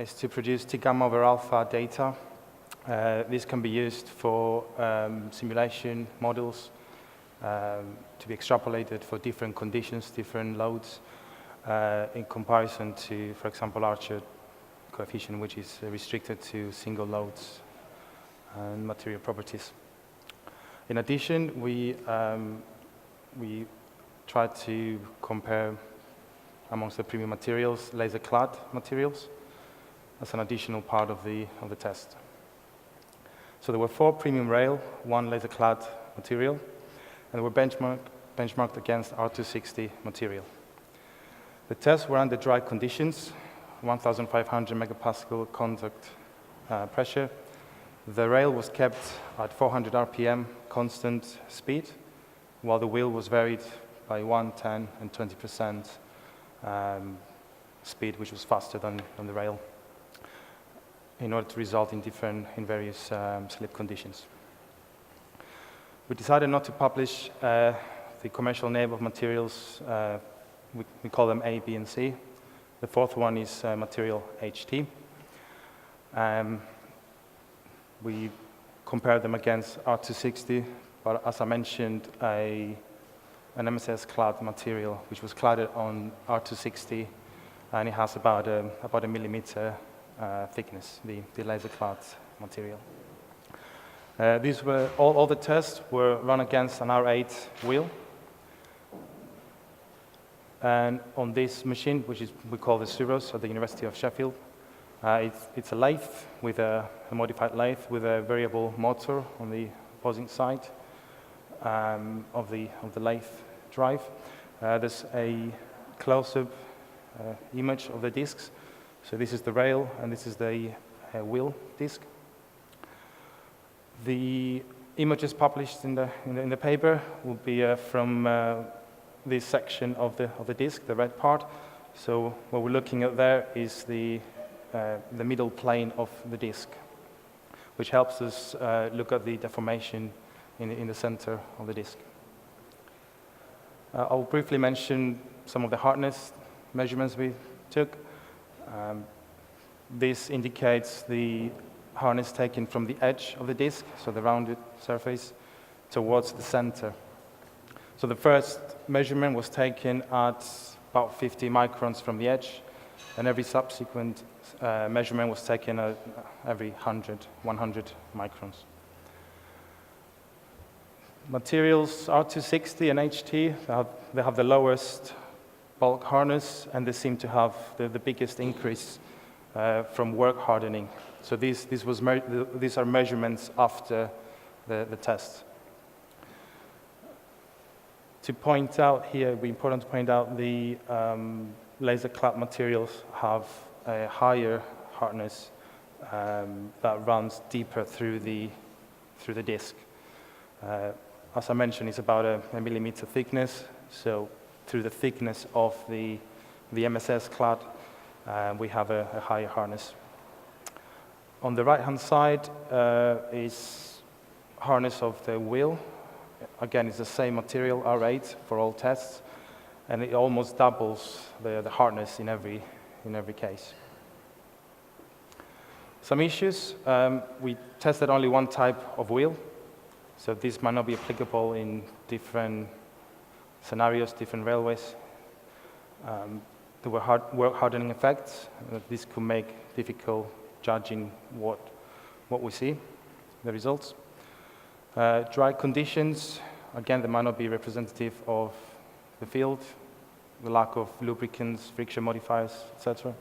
is to produce T gamma over alpha data. This can be used for simulation models to be extrapolated for different conditions, different loads, in comparison to, for example, Archer coefficient, which is restricted to single loads and material properties. In addition, we try to compare amongst the premium materials, laser-clad materials, as an additional part of the test. So there were 4 premium rail, 1 laser-clad material, and were benchmarked against R260 material. The tests were under dry conditions, 1,500 megapascal contact pressure. The rail was kept at 400 RPM constant speed, while the wheel was varied by 1, 10, and 20% speed, which was faster than the rail, in order to result in various slip conditions. We decided not to publish the commercial name of materials. We call them A, B, and C. The 4th one is material HT. We compared them against R260, but as I mentioned, an MSS-clad material, which was cladded on R260, and it has about a millimeter thickness, the laser-clad material. These were all the tests were run against an R8 wheel, and on this machine, which we call the Suros at the University of Sheffield, it's a lathe with a modified lathe with a variable motor on the opposing side of the lathe drive. There's a close-up image of the discs. So this is the rail, and this is the wheel disc. The images published in the paper will be from this section of the disc, the red part. So what we're looking at there is the middle plane of the disc, which helps us look at the deformation in the center of the disc. I'll briefly mention some of the hardness measurements we took. This indicates the hardness taken from the edge of the disc, so the rounded surface, towards the center. So the first measurement was taken at about 50 microns from the edge, and every subsequent measurement was taken at every 100 microns. Materials R260 and HT, they have the lowest bulk hardness, and they seem to have the biggest increase from work hardening. So these are measurements after the test. To point out here, it would be important to point out the laser-clad materials have a higher hardness that runs deeper through the disc. As I mentioned, it's about a millimeter thickness. So through the thickness of the MSS clad, we have a higher hardness. On the right-hand side is hardness of the wheel. Again, it's the same material, R8, for all tests, and it almost doubles the hardness in every case. Some issues, we tested only one type of wheel, so this might not be applicable in different scenarios, different railways. There were work hardening effects. This could make difficult judging what we see, the results. Dry conditions, again, they might not be representative of the field, the lack of lubricants, friction modifiers, etc.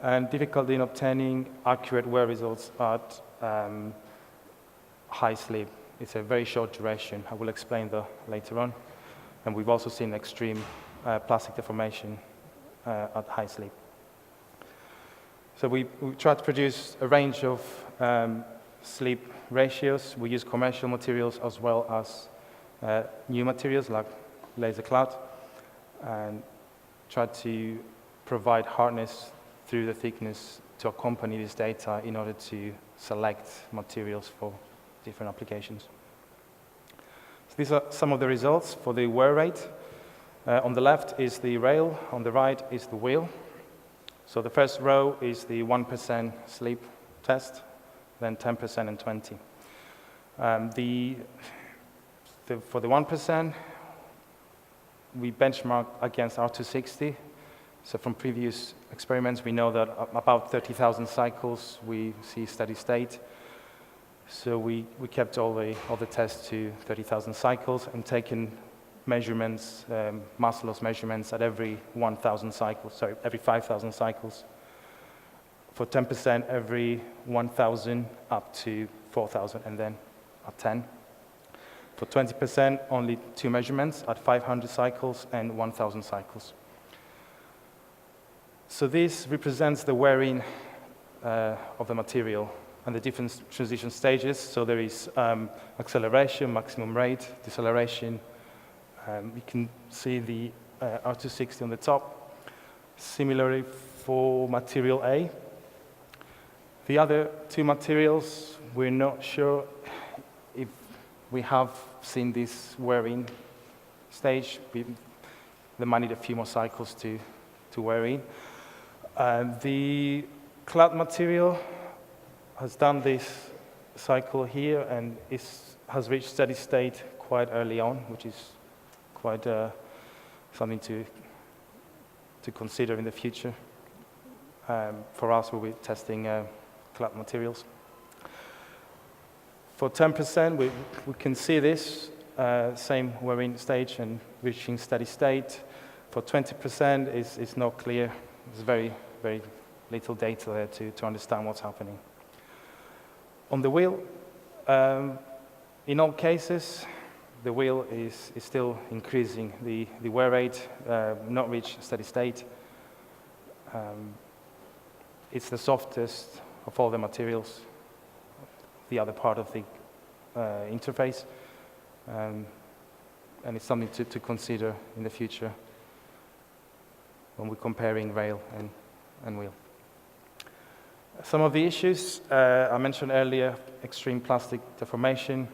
And difficulty in obtaining accurate wear results at high sleep. It's a very short duration. I will explain that later on. And we've also seen extreme plastic deformation at high sleep. So we tried to produce a range of sleep ratios. We use commercial materials as well as new materials like laser clad, and tried to provide hardness through the thickness to accompany this data in order to select materials for different applications. So these are some of the results for the wear rate. On the left is the rail, on the right is the wheel. So the first row is the 1% sleep test, then 10% and 20. For the 1%, we benchmark against R260. So from previous experiments, we know that about 30,000 cycles, we see steady state. So we kept all the tests to 30,000 cycles and taken measurements, mass loss measurements at every 1,000 cycles, sorry, every 5,000 cycles. For 10%, every 1,000 up to 4,000, and then at 10. For 20%, only 2 measurements at 500 cycles and 1,000 cycles. So this represents the wearing of the material and the different transition stages. So there is acceleration, maximum rate, deceleration. You can see the R260 on the top. Similarly for material A. The other 2 materials, we're not sure if we have seen this wearing stage. They might need a few more cycles to wear in. The clad material has done this cycle here and has reached steady state quite early on, which is quite something to consider in the future. For us, we'll be testing clad materials. For 10%, we can see this same wearing stage and reaching steady state. For 20%, it's not clear. There's very, very little data there to understand what's happening. On the wheel, in all cases, the wheel is still increasing. The wear rate not reached steady state. It's the softest of all the materials, the other part of the interface, and it's something to consider in the future when we're comparing rail and wheel. Some of the issues I mentioned earlier: extreme plastic deformation.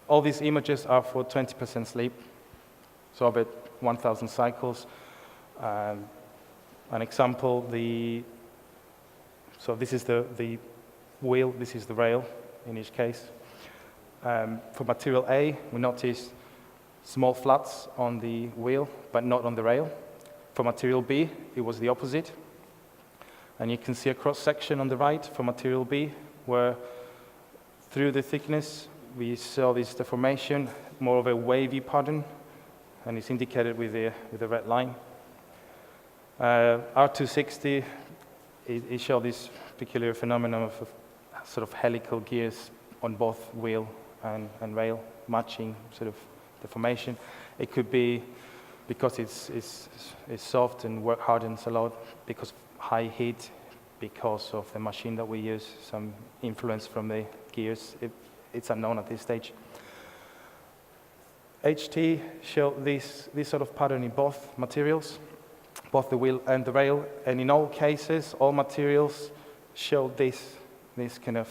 All these images are for 20% sleep, so about 1,000 cycles. An example, so this is the wheel, this is the rail in each case. For material A, we noticed small flats on the wheel, but not on the rail. For material B, it was the opposite. And you can see a cross-section on the right for material B, where through the thickness, we saw this deformation, more of a wavy pattern, and it's indicated with the red line. R260, it showed this peculiar phenomenon of sort of helical gears on both wheel and rail, matching sort of deformation. It could be because it's soft and work hardens a lot, because of high heat, because of the machine that we use, some influence from the gears. It's unknown at this stage. HT showed this sort of pattern in both materials, both the wheel and the rail, and in all cases, all materials showed this kind of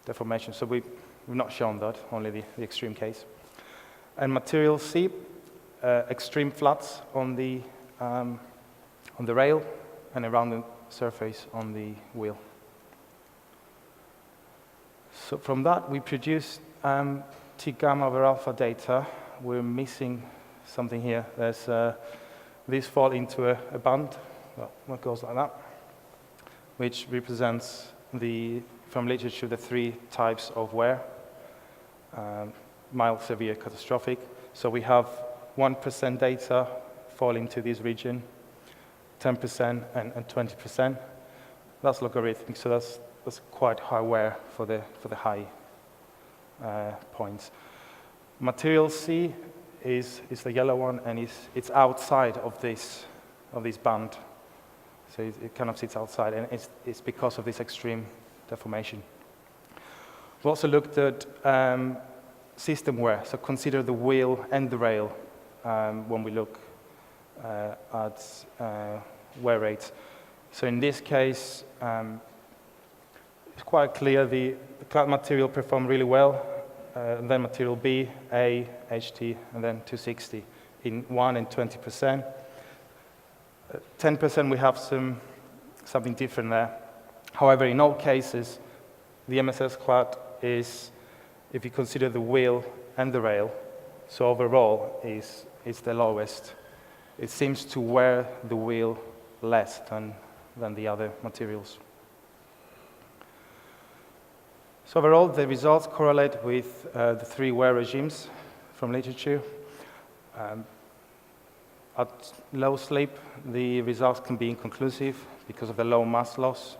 deformation. So we've not shown that, only the extreme case. And material C, extreme flats on the rail and around the surface on the wheel. So from that, we produced T gamma over alpha data. We're missing something here. There's these fall into a band, well, that goes like that, which represents from literature, the 3 types of wear: mild, severe, catastrophic. So we have 1% data fall into this region, 10% and 20%. That's logarithmic, so that's quite high wear for the high points. Material C is the yellow one, and it's outside of this band. So it kind of sits outside, and it's because of this extreme deformation. We also looked at system wear, so consider the wheel and the rail when we look at wear rates. So in this case, it's quite clear the clad material performed really well, then material B, A, HT, and then 260 in 1% and 20%. 10% we have something different there. However, in all cases, the MSS clad is, if you consider the wheel and the rail, so overall is the lowest. It seems to wear the wheel less than the other materials. So overall, the results correlate with the three wear regimes from literature. At low sleep, the results can be inconclusive because of the low mass loss.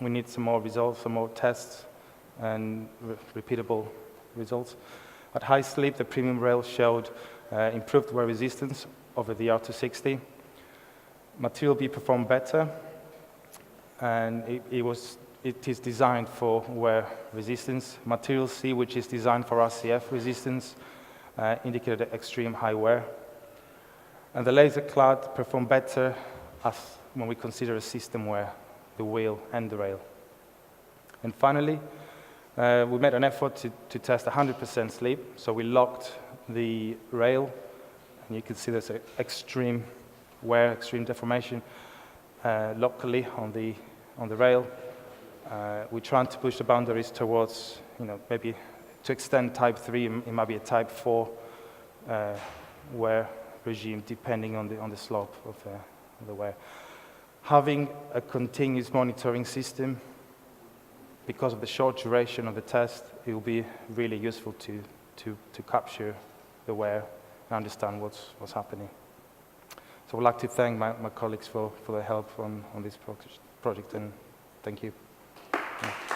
We need some more results, some more tests, and repeatable results. At high sleep, the premium rail showed improved wear resistance over the R260. Material B performed better, and it is designed for wear resistance. Material C, which is designed for RCF resistance, indicated extreme high wear. And the laser clad performed better when we consider a system wear, the wheel and the rail. And finally, we made an effort to test 100% sleep. So we locked the rail, and you can see there's extreme wear, extreme deformation locally on the rail. We're trying to push the boundaries towards, maybe to extend type 3, it might be a type 4 wear regime, depending on the slope of the wear. Having a continuous monitoring system, because of the short duration of the test, it will be really useful to capture the wear and understand what's happening. So I'd like to thank my colleagues for their help on this project, and thank you. Yeah.